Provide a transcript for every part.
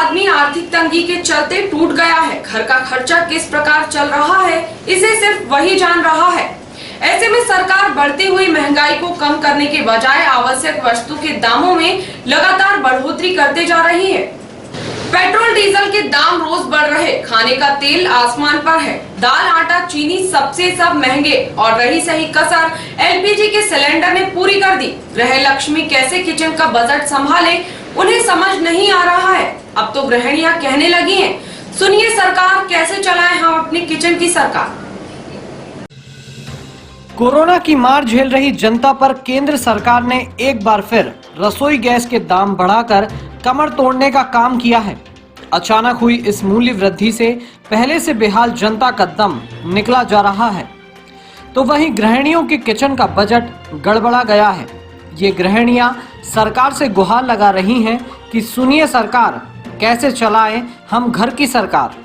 आदमी आर्थिक तंगी के चलते टूट गया है। घर का खर्चा किस प्रकार चल रहा है, इसे सिर्फ वही जान रहा है। ऐसे में सरकार बढ़ती हुई महंगाई को कम करने के बजाय आवश्यक वस्तु के दामों में लगातार बढ़ोतरी करते जा रही है। पेट्रोल डीजल के दाम रोज बढ़ रहे, खाने का तेल आसमान पर है, दाल आटा चीनी सबसे सब महंगे और रही सही कसर एलपीजी के सिलेंडर ने पूरी कर दी। गृह लक्ष्मी कैसे किचन का बजट संभाले उन्हें समझ नहीं आ रहा है। अब तो गृहिणियां कहने लगी हैं, सुनिए सरकार कैसे चलाएं हम अपनी किचन की सरकार। कोरोना की मार झेल रही जनता पर केंद्र सरकार ने एक बार फिर रसोई गैस के दाम बढ़ाकर कमर तोड़ने का काम किया है। अचानक हुई इस मूल्य वृद्धि से पहले से बेहाल जनता का दम निकला जा रहा है, तो वहीं गृहिणियों के किचन का बजट गड़बड़ा गया है। ये गृहिणियां सरकार से गुहार लगा रही हैं कि सुनिए सरकार कैसे चलाएं हम घर की सरकार।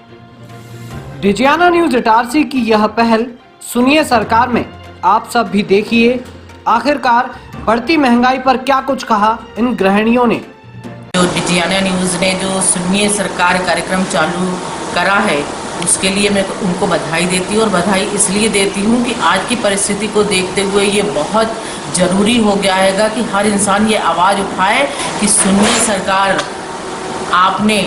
डिजियाना न्यूज इटारसी की यह पहल सुनिए सरकार में आप सब भी देखिए आखिरकार बढ़ती महंगाई पर क्या कुछ कहा इन गृहिणियों ने। जो डिजियाना न्यूज़ ने जो सुनिए सरकार कार्यक्रम चालू करा है उसके लिए मैं उनको बधाई देती हूँ, और बधाई इसलिए देती हूँ कि आज की परिस्थिति को देखते हुए ये बहुत ज़रूरी हो गया है कि हर इंसान ये आवाज़ उठाए कि सुनिए सरकार, आपने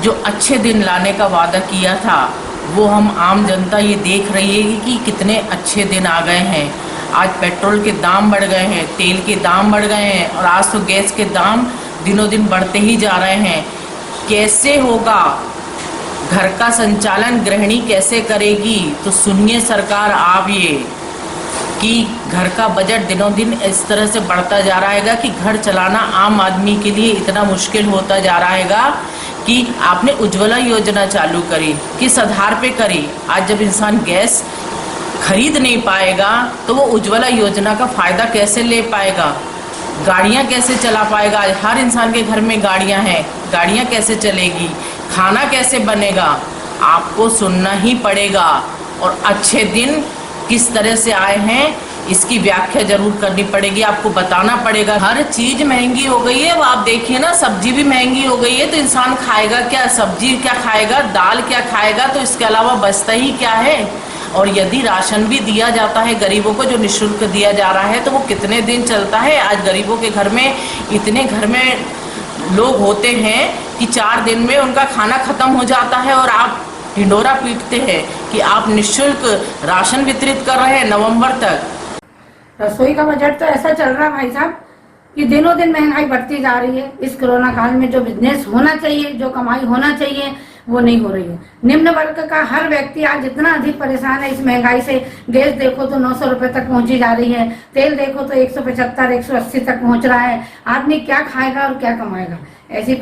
जो अच्छे दिन लाने का वादा किया था वो हम आम जनता ये देख रही है कि कितने अच्छे दिन आ गए हैं। आज पेट्रोल के दाम बढ़ गए हैं, तेल के दाम बढ़ गए हैं और आज तो गैस के दाम दिनों दिन बढ़ते ही जा रहे हैं। कैसे होगा घर का संचालन, गृहिणी कैसे करेगी? तो सुनिए सरकार आप ये कि घर का बजट दिनों दिन इस तरह से बढ़ता जा रहा है कि घर चलाना आम आदमी के लिए इतना मुश्किल होता जा रहा है कि आपने उज्ज्वला योजना चालू करी, किस आधार पे करी? आज जब इंसान गैस खरीद नहीं पाएगा तो वो उज्ज्वला योजना का फ़ायदा कैसे ले पाएगा? गाड़ियाँ कैसे चला पाएगा? हर इंसान के घर में गाड़ियाँ हैं, गाड़ियाँ कैसे चलेगी? खाना कैसे बनेगा? आपको सुनना ही पड़ेगा और अच्छे दिन किस तरह से आए हैं इसकी व्याख्या जरूर करनी पड़ेगी, आपको बताना पड़ेगा। हर चीज़ महंगी हो गई है, वो आप देखिए ना, सब्जी भी महंगी हो गई है तो इंसान खाएगा क्या? सब्जी क्या खाएगा, दाल क्या खाएगा? तो इसके अलावा बचता ही क्या है? और यदि राशन भी दिया जाता है गरीबों को, जो निःशुल्क दिया जा रहा है, तो वो कितने दिन चलता है? आज गरीबों के घर में इतने घर में लोग होते हैं कि 4 दिन में उनका खाना खत्म हो जाता है और आप ढिंढोरा पीटते हैं कि आप निःशुल्क राशन वितरित कर रहे हैं नवंबर तक। रसोई का बजट तो ऐसा चल रहा है भाई साहब कि दिनों दिन महंगाई बढ़ती जा रही है। इस कोरोना काल में जो बिजनेस होना चाहिए, जो कमाई होना चाहिए, वो नहीं हो रही है। निम्न वर्ग का हर व्यक्ति आज इतना अधिक परेशान है इस महंगाई से। गैस देखो तो 900 रुपए तक पहुंची जा रही है, तेल देखो तो 175 180 तक पहुंच रहा है। आदमी क्या खाएगा और क्या कमाएगा? ऐसी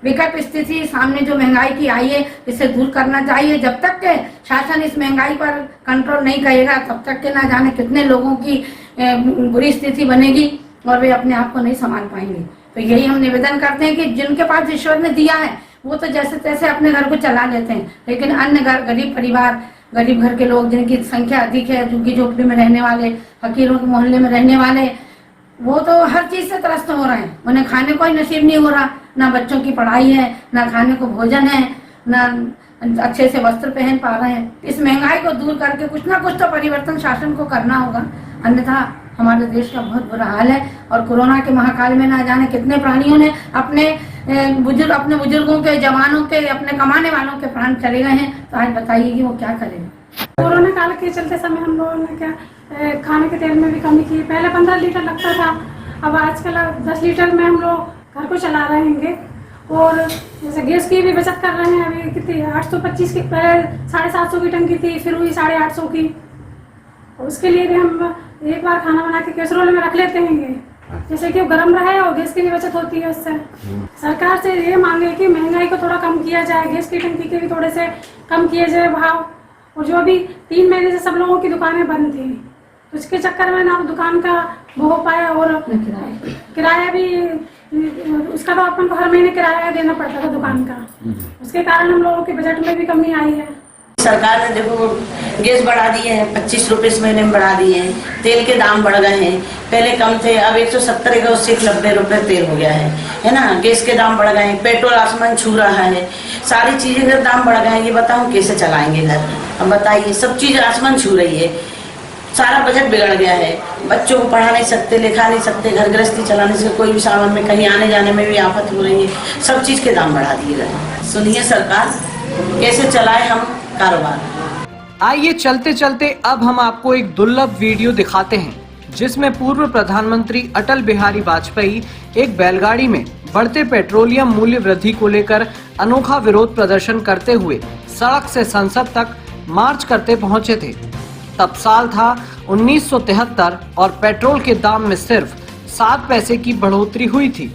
विकट स्थिति सामने जो महंगाई की आई है, इसे दूर करना चाहिए। जब तक के शासन इस महंगाई पर कंट्रोल नहीं करेगा तब तक के ना जाने कितने लोगों की बुरी स्थिति बनेगी और वे अपने आप को नहीं संभाल पाएंगे। तो यही हम निवेदन करते हैं कि जिनके पास ईश्वर ने दिया है वो तो जैसे तैसे अपने घर को चला लेते हैं, लेकिन अन्य घर, गरीब परिवार, गरीब घर के लोग जिनकी संख्या अधिक है, झुग्गी झोपड़ी में रहने वाले, फकीरों के मोहल्ले में रहने वाले, वो तो हर चीज से त्रस्त हो रहे हैं। उन्हें खाने को ही नसीब नहीं हो रहा, ना बच्चों की पढ़ाई है, ना खाने को भोजन है, ना अच्छे से वस्त्र पहन पा रहे हैं। इस महंगाई को दूर करके कुछ ना कुछ तो परिवर्तन शासन को करना होगा, अन्यथा हमारे देश का बहुत बुरा हाल है। और कोरोना के महाकाल में ना जाने कितने प्राणियों ने अपने बुजुर्गों के, जवानों के, अपने कमाने वालों के प्राण चले गए हैं। तो आज बताइए कि वो क्या करेंगे। कोरोना काल के चलते समय हम लोगों ने क्या खाने के तेल में भी कमी की। पहले 15 लीटर लगता था, अब आजकल 10 लीटर में हम लोग घर को चला रहे हैं। और जैसे गैस की भी बचत कर रहे हैं। अभी कितनी 825 की, पहले 750 की टंकी थी, फिर हुई 850 की। उसके लिए भी हम एक बार खाना बना के कैसरोल में रख लेते हैं, जैसे कि वो गर्म रहे और गैस की भी बचत होती है उससे। सरकार से ये मांगे कि महंगाई को थोड़ा कम किया जाए, गैस की टंकी के भी थोड़े से कम किए जाए भाव। और जो अभी 3 महीने से सब लोगों की दुकानें बंद थी, तो इसके चक्कर में ना दुकान का वो हो पाया। और किराया भी, उसका तो अपन को हर महीने किराया देना पड़ता था दुकान का, उसके कारण हम लोगों के बजट में भी कमी आई है। सरकार ने देखो गैस बढ़ा दिए हैं, 25 रुपए इस महीने में बढ़ा दिए हैं। तेल के दाम बढ़ गए हैं, पहले कम थे, अब 170 का उससे 90 रुपए तेल हो गया है ना। गैस के दाम बढ़ गए हैं, पेट्रोल आसमान छू रहा है, सारी चीजें के दाम बढ़ गए हैं। ये बताऊं कैसे चलाएंगे घर? अब बताइए, सब चीज आसमान छू रही है, सारा बजट बिगड़ गया है। बच्चों को पढ़ा नहीं सकते, लिखा नहीं सकते, घर गृहस्थी चलाने से कोई भी सामान में कहीं आने जाने में भी आफत हो रही है। सब चीज के दाम बढ़ा दिए गए। सुनिए सरकार, कैसे चलाए हम कारोबार। आइए चलते चलते अब हम आपको एक दुर्लभ वीडियो दिखाते हैं जिसमें पूर्व प्रधानमंत्री अटल बिहारी वाजपेयी एक बैलगाड़ी में बढ़ते पेट्रोलियम मूल्य वृद्धि को लेकर अनोखा विरोध प्रदर्शन करते हुए सड़क से संसद तक मार्च करते पहुंचे थे। तब साल था 1973 और पेट्रोल के दाम में सिर्फ 7 पैसे की बढ़ोतरी हुई थी।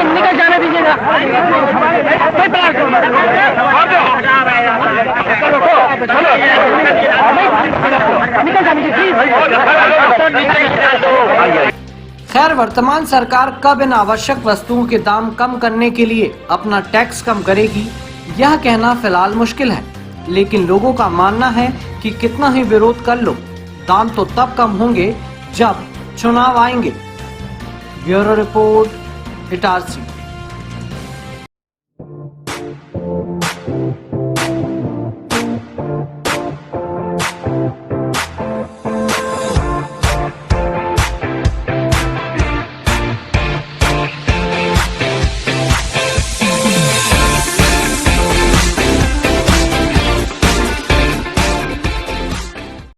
निकल जाने दीजिएगा। खैर, वर्तमान सरकार कब इन आवश्यक वस्तुओं के दाम कम करने के लिए अपना टैक्स कम करेगी, यह कहना फिलहाल मुश्किल है। लेकिन लोगों का मानना है कि कितना ही विरोध कर लो, दाम तो तब कम होंगे जब चुनाव आएंगे। Bureau report, Itarsi.